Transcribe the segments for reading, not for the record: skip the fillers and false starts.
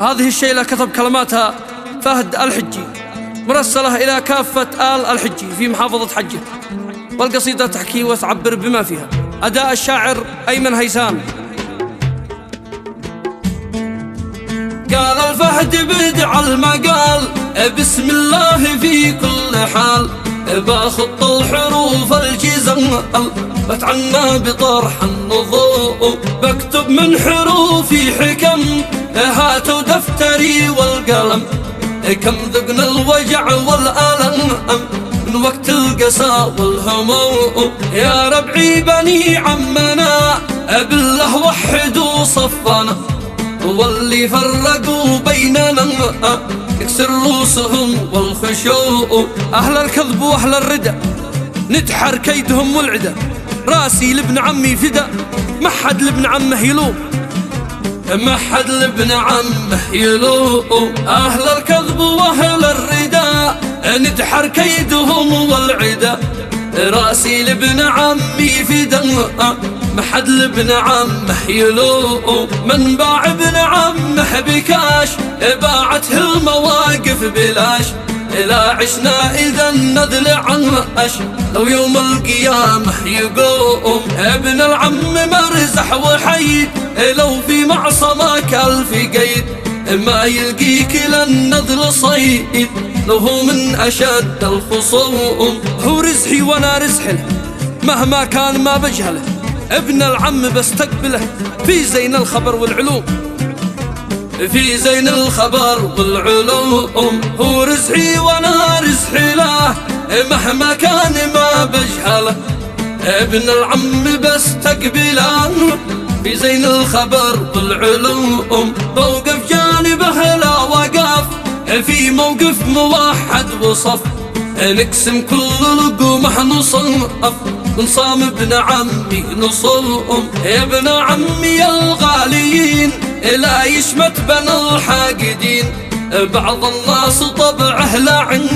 هذه الشيلة كتب كلماتها فهد الحجي، مرسلة إلى كافة آل الحجي في محافظة حجة، والقصيدة تحكي وتعبر بما فيها. أداء الشاعر أيمن هيثم. قال الفهد بدع المقال بسم الله في كل حال، باخط الحروف الجزم بتعنى بطرح النظوم، بكتب من حروفي حكم هاتوا دفتري والقلم، كم ذقنا الوجع والألم من وقت القسى والهموم. يا ربعي بني عمنا بالله وحدوا صفنا، واللي فرقوا بيننا يكسر رؤوسهم والخشوع. أهل الكذب وأهل الردى ندحر كيدهم والعدا، راسي لابن عمي فدا ما حد لابن عمه يلوم، ما حد لابن عمه يلوم. أهل الكذب وأهل الردى ندحر كيدهم والعدا، راسي لابن عمي فدا ما حد لابن عمه يلوم. من باع ابن عمه بكاش باعته المواقف بلاش، لا عشنا إذا نذل عنش لو يوم القيامة يقوم. ابن العم مرزح وحيد لو في معصمك ألف قيد، ما يلقيك لن نذل صيد لو هو من أشد الخصوم. هو رزحي وانا رزحله مهما كان ما بجهله، ابن العم بستقبله في زين الخبر والعلوم، في زين الخبر والعلوم. هو رزحي وانا رزحي له مهما كان ما بجهله، ابن العم بستقبله في زين الخبر والعلوم. بوقف جانبه لا وقف في موقف موحد وصف، نقسم كل لقمه نصنف نصام ابن عمي نصوم. يا ابن عمي الغاليين لا يشمت بين الحاقدين، بعض الناس طبعه لعن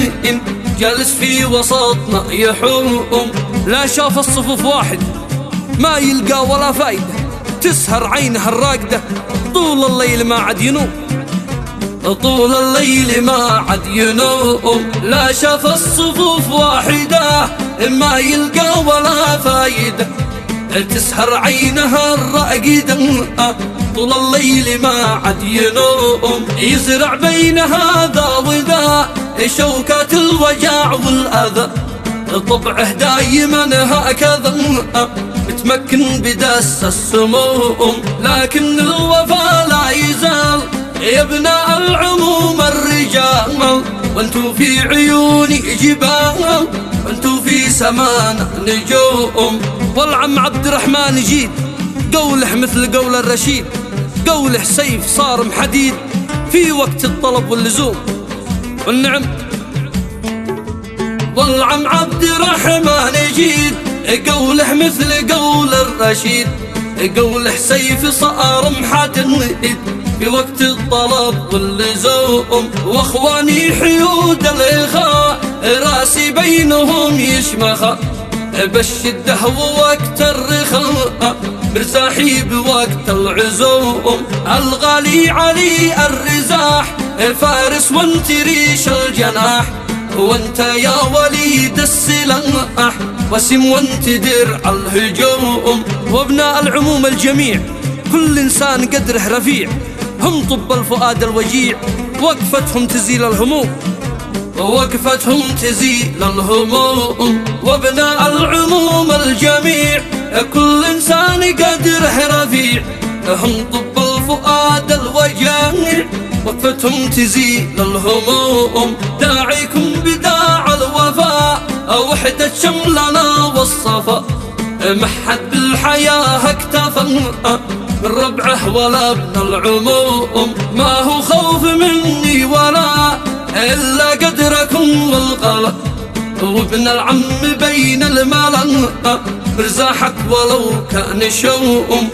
جالس في وسطنا يحوم. لا شاف الصفوف واحد ما يلقى ولا فايدة، تسهر عينه الراقدة طول الليل ما عاد ينوم، طول الليل ما عاد ينوم. لا شاف الصفوف واحدة ما يلقى ولا فايدة، تسهر عينها الراقدة طول الليل ما عاد ينوم. يزرع بين هذا وذا شوكات الوجع والأذى، طبعه دايما هكذا متمكن بدس السموم. لكن الوفا لا يزال يا ابن العموم الرجال، وانتو في عيوني جبال وانتو في سمانا نجوم. والعم عبد الرحمن يجيد قوله مثل قول الرشيد، قوله سيف صارم حديد في وقت الطلب واللزوم. والنعم والعم عبد الرحمن يجيد قوله مثل قول الرشيد، قوله سيف صارم حديد في وقت الطلب واللزوم. واخواني حيود الاخاء راسي بينهم يشمخ، بالشده ووقت الرخاء مرتاحي بوقت العزوم. الغالي علي الرزاح فارس وانت ريش الجناح، وانت يا وليد السلاح وسم وانت درع الهجوم. وابناء العموم الجميع كل انسان قدره رفيع، هم طب الفؤاد الوجيع وقفتهم تزيل الهموم، وقفتهم تزيل الهموم. وابناء العموم الجميع كل انسان قدره رفيع، هم طب الفؤاد الوجيع وقفتهم تزيل الهموم. داعيكم بداع الوفاء وحدة شملنا والصفا، محد بالحياة اكتفى من ربعه ولا ابن العموم. ما هو خوف مني ولا إلا قدركم والغلا، وابن العم بين الملا مرزاحك ولو كان شوم.